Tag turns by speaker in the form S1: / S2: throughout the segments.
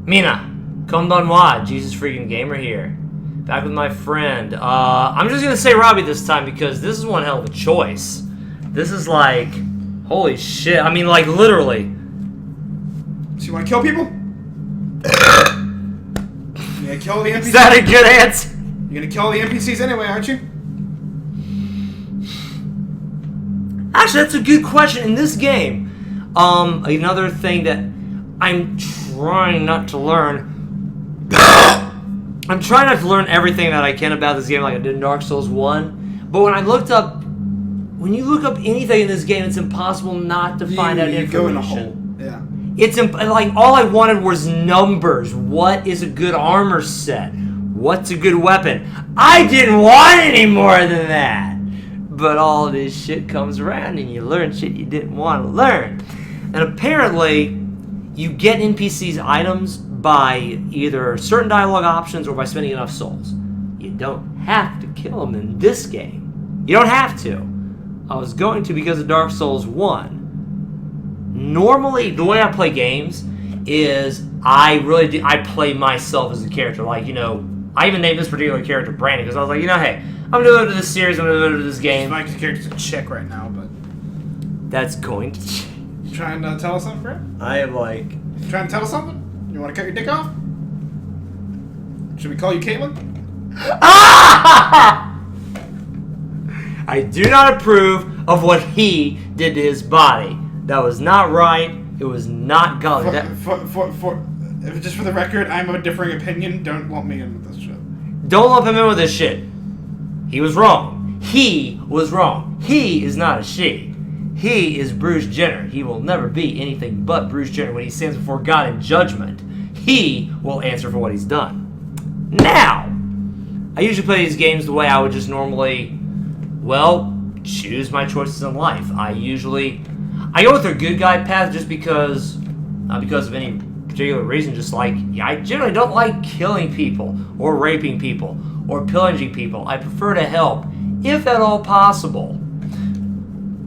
S1: Mina, comme dans moi, JesusFreakinGamer here. Back with my friend. I'm just gonna say Robbie this time because this is one hell of a choice. This is like, holy shit. I mean, like, literally.
S2: So you wanna kill people? You gonna kill the NPCs?
S1: Is that a good answer?
S2: You're gonna kill the NPCs anyway, aren't you?
S1: Actually, that's a good question. In this game, another thing that I'm trying not to learn. I'm trying not to learn everything that I can about this game like I did in Dark Souls 1. But when I looked up, when you look up anything in this game, it's impossible not to find out information.
S2: Go in a hole. Yeah.
S1: It's like all I wanted was numbers. What is a good armor set? What's a good weapon? I didn't want any more than that. But all this shit comes around and you learn shit you didn't want to learn. And apparently, you get NPCs items by either certain dialogue options or by spending enough souls. You don't have to kill them in this game. You don't have to. I was going to because of Dark Souls 1. Normally, the way I play games is I play myself as a character. Like, you know, I even named this particular character Brandon because I was like, you know, hey, I'm going to go to this series, I'm going to go to this game.
S2: My character's a chick right now, but...
S1: That's going to...
S2: You trying to tell us something, Brad?
S1: I am like...
S2: You trying to tell us something? You want to cut your dick off? Should we call you Caitlin?
S1: Ah! I do not approve of what he did to his body. That was not right. It was not godly.
S2: Just for the record, I'm of a differing opinion. Don't lump me in with this shit.
S1: Don't lump him in with this shit. He was wrong. He was wrong. He is not a she. He is Bruce Jenner. He will never be anything but Bruce Jenner when he stands before God in judgment. He will answer for what he's done. Now, I usually play these games the way I would just normally, well, choose my choices in life. I go with a good guy path just because, not because of any particular reason, just like, I generally don't like killing people or raping people or pillaging people. I prefer to help, if at all possible.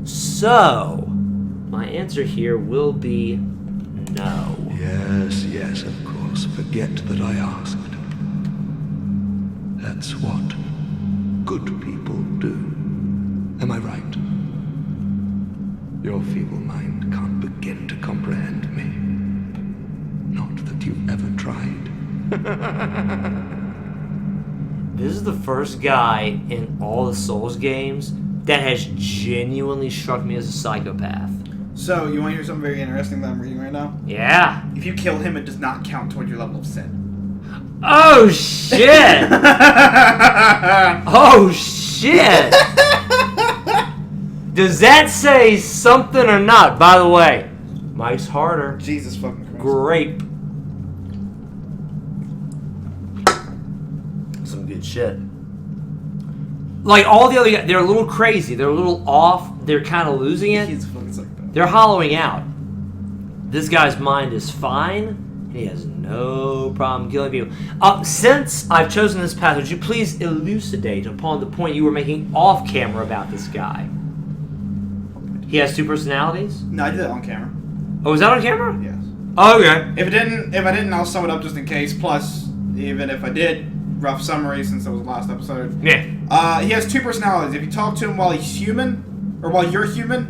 S1: So, my answer here will be no.
S3: Yes, of course. Forget that I asked. That's what good people do. Am I right? Your feeble mind can't begin to comprehend me. Not that you've ever tried.
S1: This is the first guy in all the Souls games that has genuinely struck me as a psychopath.
S2: So, you want to hear something very interesting that I'm reading right now?
S1: Yeah.
S2: If you kill him, it does not count toward your level of sin.
S1: Oh, shit! Oh, shit! Does that say something or not? By the way, Mike's harder.
S2: Jesus fucking Christ.
S1: Grape. Some good shit. Like all the other guys, they're a little crazy. They're a little off. They're kind of losing it.
S2: He's a fucking psychopath.
S1: They're hollowing out. This guy's mind is fine. He has no problem killing people. Since I've chosen this path, would you please elucidate upon the point you were making off camera about this guy? He has two personalities?
S2: No, I did that on camera.
S1: Oh, was that on camera?
S2: Yes.
S1: Oh, okay.
S2: If I didn't, I'll sum it up just in case. Plus, even if I did, rough summary since that was the last episode.
S1: Yeah.
S2: He has two personalities. If you talk to him while he's human, or while you're human,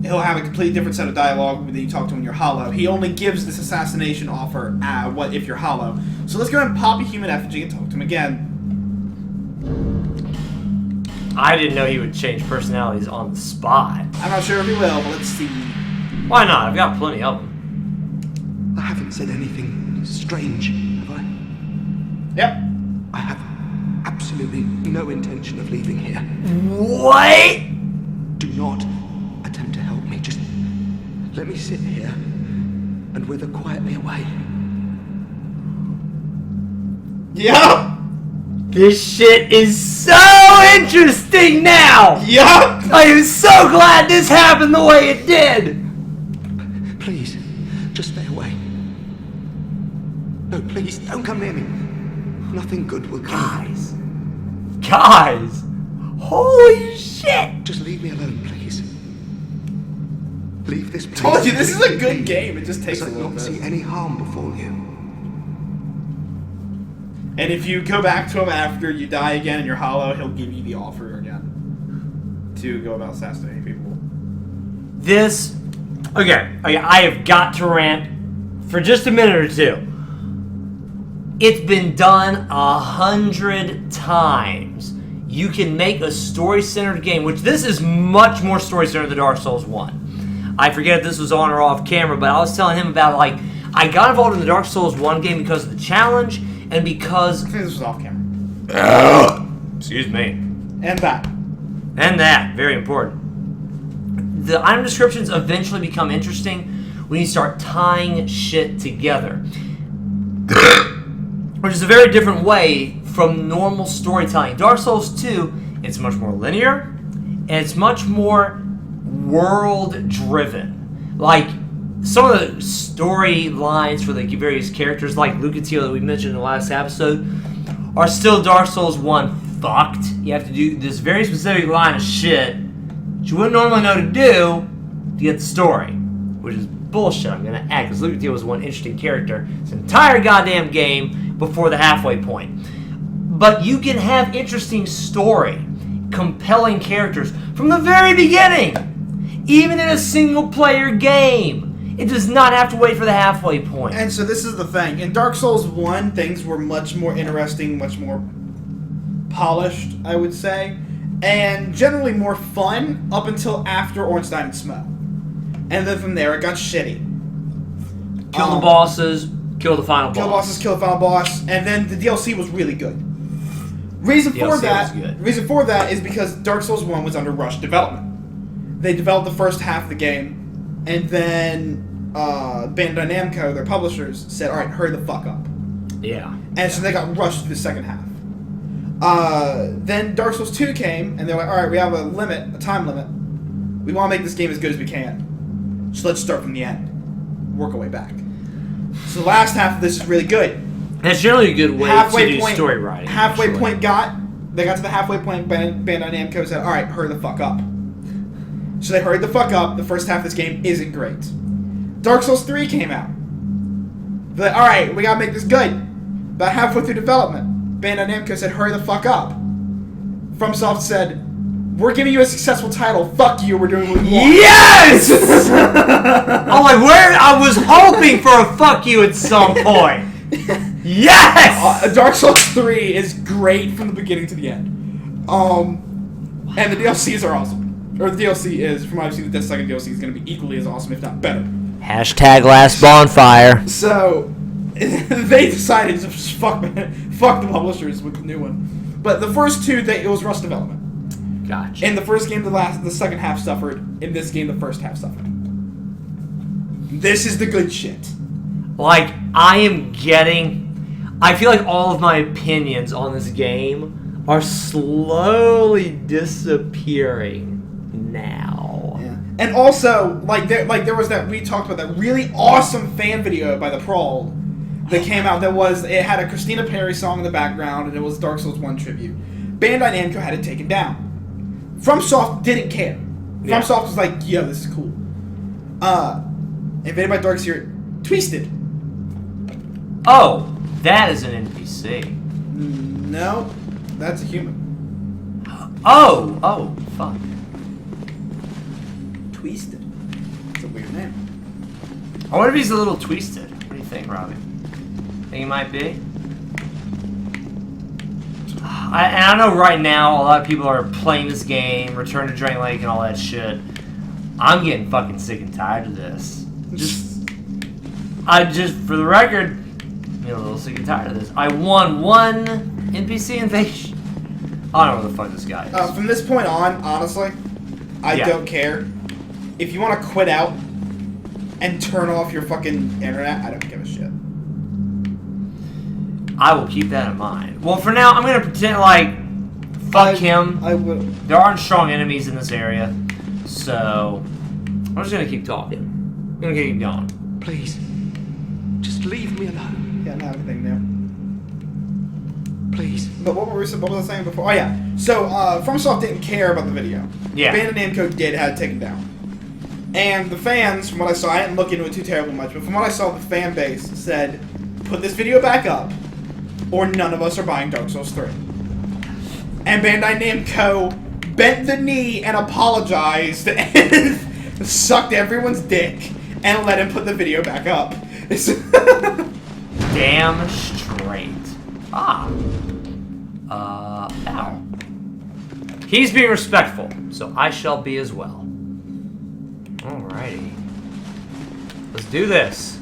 S2: he'll have a completely different set of dialogue than you talk to when you're hollow. He only gives this assassination offer what if you're hollow. So let's go ahead and pop a human effigy and talk to him again.
S1: I didn't know he would change personalities on the spot.
S2: I'm not sure if he will, but let's see.
S1: Why not? I've got plenty of them.
S3: I haven't said anything strange, have I?
S2: Yep.
S3: I have absolutely no intention of leaving here.
S1: What?
S3: Do not attempt to help me. Just let me sit here and wither quietly away.
S2: Yep.
S1: This shit is so interesting now!
S2: Yup!
S1: I am so glad this happened the way it did!
S3: Please, just stay away. No, please, don't come near me. Nothing good will come.
S1: Guys! Holy shit!
S3: Just leave me alone, please. Leave this place.
S2: Told you, this is a good game. It just takes a
S3: Let
S2: little
S3: not see
S2: bit.
S3: any harm befall you.
S2: And if you go back to him after you die again and you're hollow, he'll give you the offer again to go about assassinating people.
S1: This, okay, I have got to rant for just a minute or two. It's been done 100 times. You can make a story-centered game, which this is much more story-centered than Dark Souls 1. I forget if this was on or off camera, but I was telling him about, like, I got involved in the Dark Souls 1 game because of the challenge and because...
S2: I think this was off camera.
S1: Excuse me.
S2: And that.
S1: And that, very important. The item descriptions eventually become interesting when you start tying shit together. Which is a very different way from normal storytelling. Dark Souls 2, it's much more linear, and it's much more world-driven. Like, some of the storylines for the various characters, like Lucatiel that we mentioned in the last episode, are still Dark Souls 1 fucked. You have to do this very specific line of shit that you wouldn't normally know to do to get the story. Which is bullshit, I'm gonna add, because Lucatiel was one interesting character this entire goddamn game before the halfway point. But you can have interesting story, compelling characters from the very beginning, even in a single-player game. It does not have to wait for the halfway point.
S2: And so this is the thing. In Dark Souls 1, things were much more interesting, much more polished, I would say, and generally more fun up until after Ornstein and Smough. And then from there, it got shitty.
S1: Kill the bosses, kill the final boss.
S2: Kill the bosses, kill the final boss, and then the DLC was really good. Reason for that is because Dark Souls 1 was under rushed development. They developed the first half of the game, and then Bandai Namco, their publishers, said, "All right, hurry the fuck up."
S1: Yeah.
S2: And so they got rushed to the second half. Then Dark Souls 2 came, and they're like, "All right, we have a time limit. We want to make this game as good as we can. So let's start from the end, work our way back." So the last half of this is really good.
S1: That's generally a good way to do story writing.
S2: Halfway point they got to the halfway point, Bandai Namco said, "All right, hurry the fuck up." So they hurried the fuck up. The first half of this game isn't great. Dark Souls 3 came out. They're like, "All right, we gotta make this good." About halfway through development, Bandai Namco said, "Hurry the fuck up." FromSoft said, "We're giving you a successful title. Fuck you. We're doing what we want."
S1: Yes! I'm like, I was hoping for a fuck you at some point. Yes!
S2: Dark Souls 3 is great from the beginning to the end. And the DLCs are awesome. Or the DLC is, from what I've seen, the second DLC is going to be equally as awesome, if not better.
S1: Hashtag last bonfire.
S2: So, they decided to just fuck the publishers with the new one. But the first two, it was rush development.
S1: Gotcha.
S2: In the first game, the second half suffered. In this game, the first half suffered. This is the good shit.
S1: Like, I feel like all of my opinions on this game are slowly disappearing now.
S2: Yeah. And also, there was that, we talked about that really awesome fan video by the Prawl that came out it had a Christina Perri song in the background, and it was Dark Souls 1 tribute. Bandai Namco had it taken down. FromSoft didn't care.
S1: Yeah.
S2: FromSoft was like, "Yo, this is cool." Invaded by Dark Seer, Twisted.
S1: Oh, that is an NPC.
S2: No, that's a human.
S1: Oh, fuck.
S2: Twisted. It's a weird name.
S1: I wonder if he's a little twisted. What do you think, Robbie? Think he might be? I know right now a lot of people are playing this game, Return to Drain Lake and all that shit. I'm getting fucking sick and tired of this. For the record, I'm getting a little sick and tired of this. I won one NPC invasion. I don't know where the fuck this guy is.
S2: From this point on, honestly, I don't care. If you want to quit out and turn off your fucking internet, I don't give a shit.
S1: I will keep that in mind. Well, for now, I'm going to pretend like, fuck him.
S2: I will.
S1: There aren't strong enemies in this area, so I'm just going to keep talking. I'm going to keep going.
S3: Please, just leave me alone.
S2: Yeah, not everything new.
S3: Please.
S2: But what was I saying before? Oh yeah. So FromSoft didn't care about the video.
S1: Yeah.
S2: Bandai Namco had it taken down. And the fans, from what I saw, I didn't look into it too terribly much, but from what I saw, the fan base said, put this video back up, or none of us are buying Dark Souls 3. And Bandai Namco bent the knee and apologized and sucked everyone's dick and let him put the video back up.
S1: Damn straight. Ow. He's being respectful, so I shall be as well. Alrighty. Let's do this.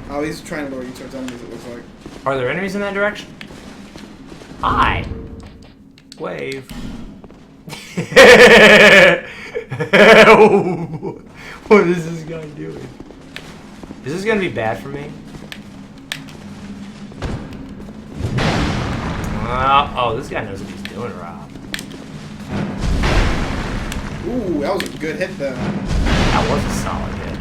S2: Oh, he's trying to lure you towards enemies, it looks like.
S1: Are there enemies in that direction? Hi. Wave. What is this guy doing? Is this gonna be bad for me? Oh, this guy knows what he's doing, Rob.
S2: Ooh, that was a good hit, though.
S1: That was a solid hit.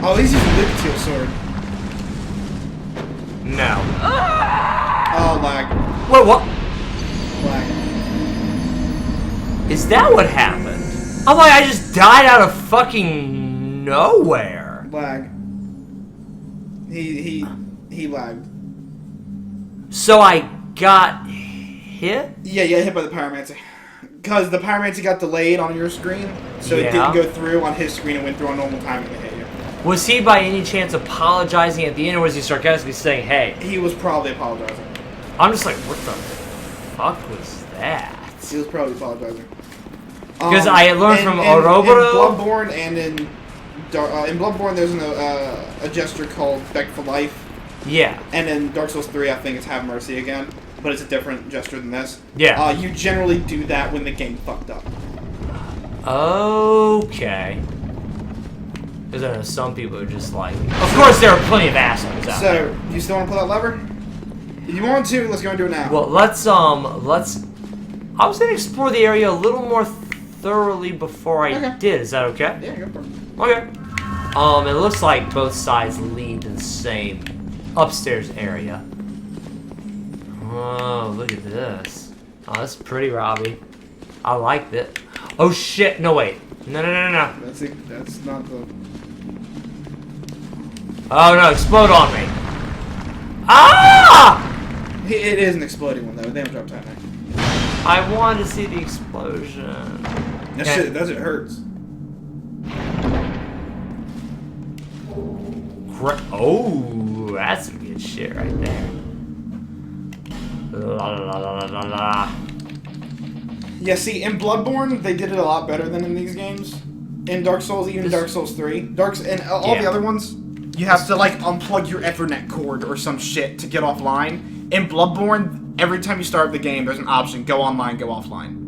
S2: Oh, he's using Lucatiel sword.
S1: No.
S2: Oh, lag.
S1: Wait, what?
S2: Lag.
S1: Is that what happened? I'm like, I just died out of fucking nowhere.
S2: Lag. He lagged.
S1: So I got hit?
S2: Yeah, you got hit by the Pyromancy. Because the Pyromancy got delayed on your screen, so
S1: Yeah.
S2: it didn't go through on his screen and went through on normal timing to hit you.
S1: Was he by any chance apologizing at the end, or was he sarcastically saying, hey?
S2: He was probably apologizing.
S1: I'm just like, what the fuck was that?
S2: He was probably apologizing.
S1: Because I learned from
S2: In
S1: Ouroboros.
S2: Bloodborne and in Bloodborne, there's a gesture called Beg for Life.
S1: Yeah.
S2: And in Dark Souls 3, I think it's Have Mercy again. But it's a different gesture than this.
S1: Yeah.
S2: You generally do that when the game fucked up.
S1: Okay. Because I know some people are just like... Of course, there are plenty of assholes out there.
S2: So, you still want to pull that lever? If you want to, let's go and do it now.
S1: Well, let's... I was going to explore the area a little more thoroughly before I did. Is that okay?
S2: Yeah, go for it.
S1: Okay. It looks like both sides lead to the same upstairs area. Oh, look at this. Oh, that's pretty, Robbie. I like that. Oh, shit. No, wait. No.
S2: That's not the...
S1: Oh, no. Explode on me. Ah!
S2: It is an exploding one, though. Damage drop time.
S1: I wanted to see the explosion.
S2: That shit, it hurts.
S1: Oh, that's some good shit right there. La.
S2: Yeah, see, in Bloodborne, they did it a lot better than in these games. In Dark Souls, even Dark Souls 3. And all the other ones, you have to, like, unplug your Ethernet cord or some shit to get offline. In Bloodborne, every time you start the game, there's an option, go online, go offline.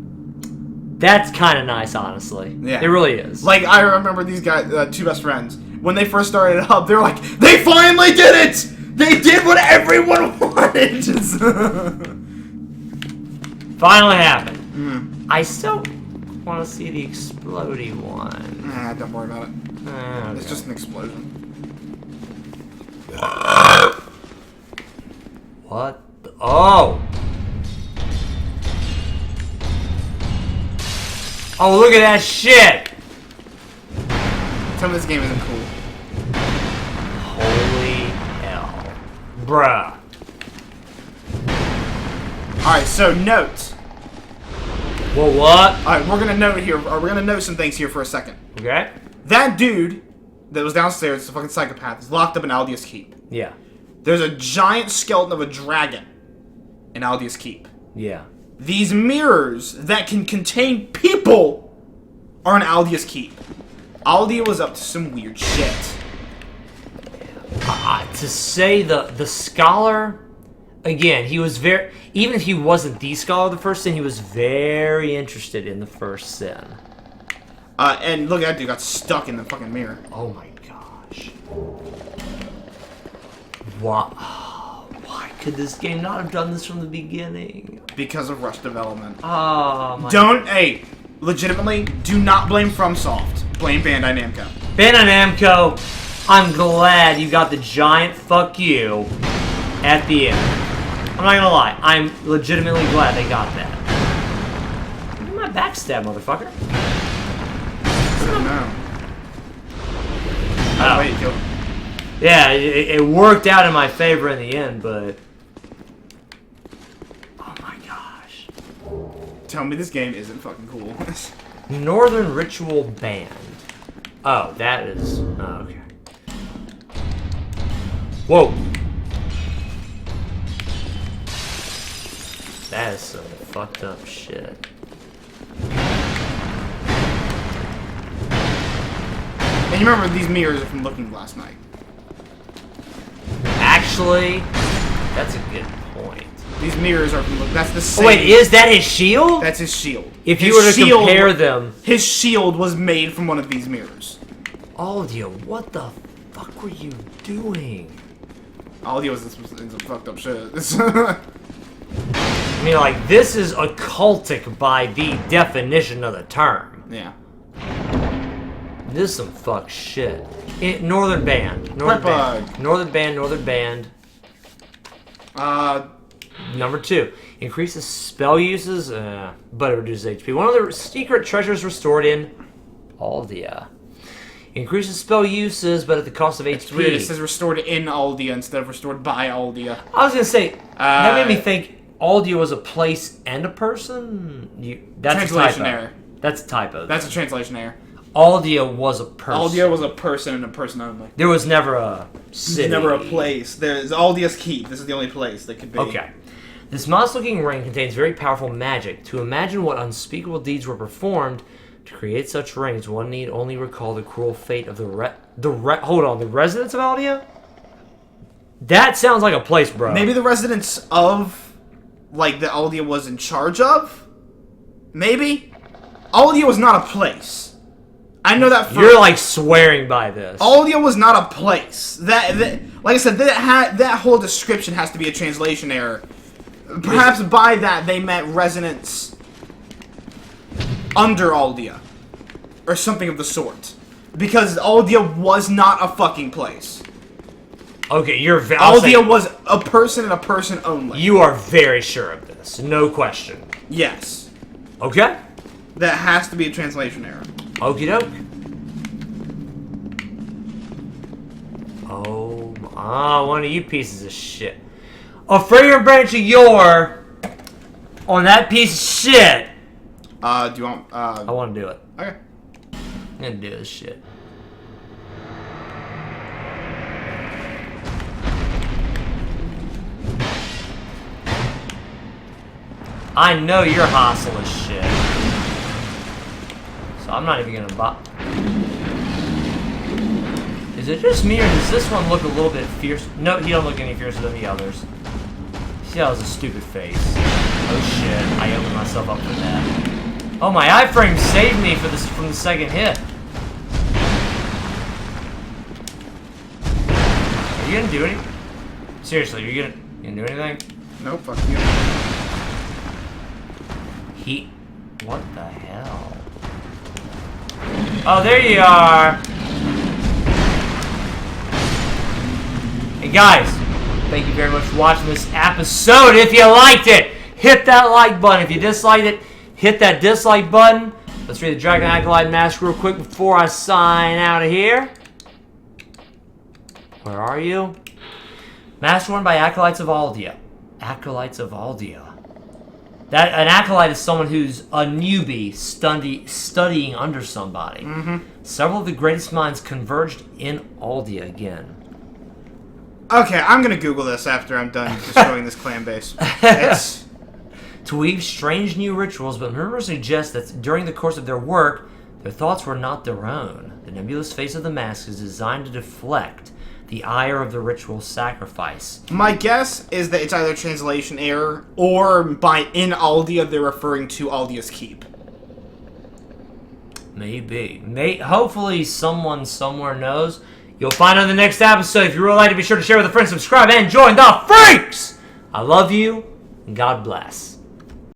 S1: That's kind of nice, honestly.
S2: Yeah.
S1: It really is.
S2: Like, I remember these guys, two best friends, when they first started it up, they were like, they finally did it! They did what everyone wanted!
S1: Finally happened.
S2: Mm.
S1: I still want to see the explodey one.
S2: Nah, don't worry about it.
S1: Okay.
S2: It's just an explosion.
S1: What? Oh! Oh, look at that shit!
S2: Tell me this game isn't cool.
S1: Holy hell. Bruh.
S2: Alright, so note.
S1: Well, what?
S2: Alright, we're gonna note here, or we're gonna note some things here for a second.
S1: Okay.
S2: That dude that was downstairs, the fucking psychopath, is locked up in Aldia's Keep.
S1: Yeah.
S2: There's a giant skeleton of a dragon in Aldia's Keep.
S1: Yeah.
S2: These mirrors that can contain people are in Aldia's Keep. Aldia was up to some weird shit.
S1: To say the scholar, again, he was very, even if he wasn't the scholar of the first sin, he was very interested in the first sin.
S2: And look at that dude got stuck in the fucking mirror.
S1: Oh my gosh. Why could this game not have done this from the beginning?
S2: Because of rush development.
S1: Oh my.
S2: Hey, legitimately, do not blame FromSoft. Blame Bandai Namco.
S1: Bandai Namco, I'm glad you got the giant fuck you at the end. I'm not gonna lie. I'm legitimately glad they got that. Look at my backstab, motherfucker.
S2: No.
S1: Oh.
S2: Wait, killed him.
S1: Yeah, it worked out in my favor in the end, but... Oh my gosh.
S2: Tell me this game isn't fucking cool.
S1: Northern Ritual Band. Oh, that is... Oh, okay. Whoa. That is some fucked up shit.
S2: And you remember these mirrors are from Looking Glass Night.
S1: Actually, that's a good point.
S2: These mirrors are from that's the same.
S1: Oh, wait, is that his shield?
S2: That's his shield.
S1: If you were to compare them...
S2: His shield was made from one of these mirrors.
S1: Aldia, what the fuck were you doing?
S2: Aldia was some fucked up shit.
S1: I mean, like, this is occultic by the definition of the term.
S2: Yeah.
S1: This is some fuck shit. Northern Band. Northern Band. Northern Band. Number 2. Increases spell uses, but it reduces HP. One of the secret treasures restored in Aldia. Increases spell uses, but at the cost of HP.
S2: It's weird. It says restored in Aldia instead of restored by Aldia.
S1: I was gonna say, that made me think Aldia was a place and a person? That's
S2: translation
S1: a typo.
S2: error.
S1: That's a typo.
S2: That's a translation error.
S1: Aldia was a person.
S2: Aldia was a person and a person only.
S1: There was never a city.
S2: There's never a place. There's Aldia's Keep. This is the only place that could be.
S1: Okay. This monster-looking ring contains very powerful magic. To imagine what unspeakable deeds were performed to create such rings, one need only recall the cruel fate of the residents of Aldia? That sounds like a place, bro.
S2: Maybe the residents of, like, that Aldia was in charge of? Maybe? Aldia was not a place. I know that for...
S1: You're, like, swearing by this.
S2: Aldia was not a place. That like I said, that whole description has to be a translation error. Perhaps by that they meant residents under Aldia. Or something of the sort. Because Aldia was not a fucking place.
S1: Okay, you're...
S2: Aldia was a person and a person only.
S1: You are very sure of this. No question.
S2: Yes.
S1: Okay.
S2: That has to be a translation error.
S1: Okie doke. Oh, one of you pieces of shit. A fragrant branch of yore on that piece of shit.
S2: Do you want,
S1: I want to do it.
S2: Okay.
S1: I'm gonna do this shit. I know you're hostile as shit. So I'm not even gonna bother. Is it just me, or does this one look a little bit fierce? No, he don't look any fiercer than the others. See, that was a stupid face. Oh shit, I opened myself up for that. Oh, my iframe saved me for this from the second hit. Are you gonna do anything? Seriously, are you gonna do anything?
S2: Nope, fuck you.
S1: What the hell? Oh, there you are! Hey guys, thank you very much for watching this episode. If you liked it, hit that like button. If you disliked it, hit that dislike button. Let's read the Dragon Acolyte Mask real quick before I sign out of here. Where are you? Mask worn by Acolytes of Aldia. Acolytes of Aldia. An acolyte is someone who's a newbie studying under somebody. Several of the greatest minds converged in Aldia again.
S2: Okay, I'm gonna Google this after I'm done destroying this clan base. It's...
S1: To weave strange new rituals, but rumors suggest that during the course of their work, their thoughts were not their own. The nebulous face of the mask is designed to deflect the ire of the ritual sacrifice.
S2: My guess is that it's either translation error, or by in Aldia they're referring to Aldia's Keep.
S1: Maybe. Hopefully someone somewhere knows. You'll find out in the next episode. If you really like it, be sure to share with a friend, subscribe, and join the freaks! I love you, and God bless.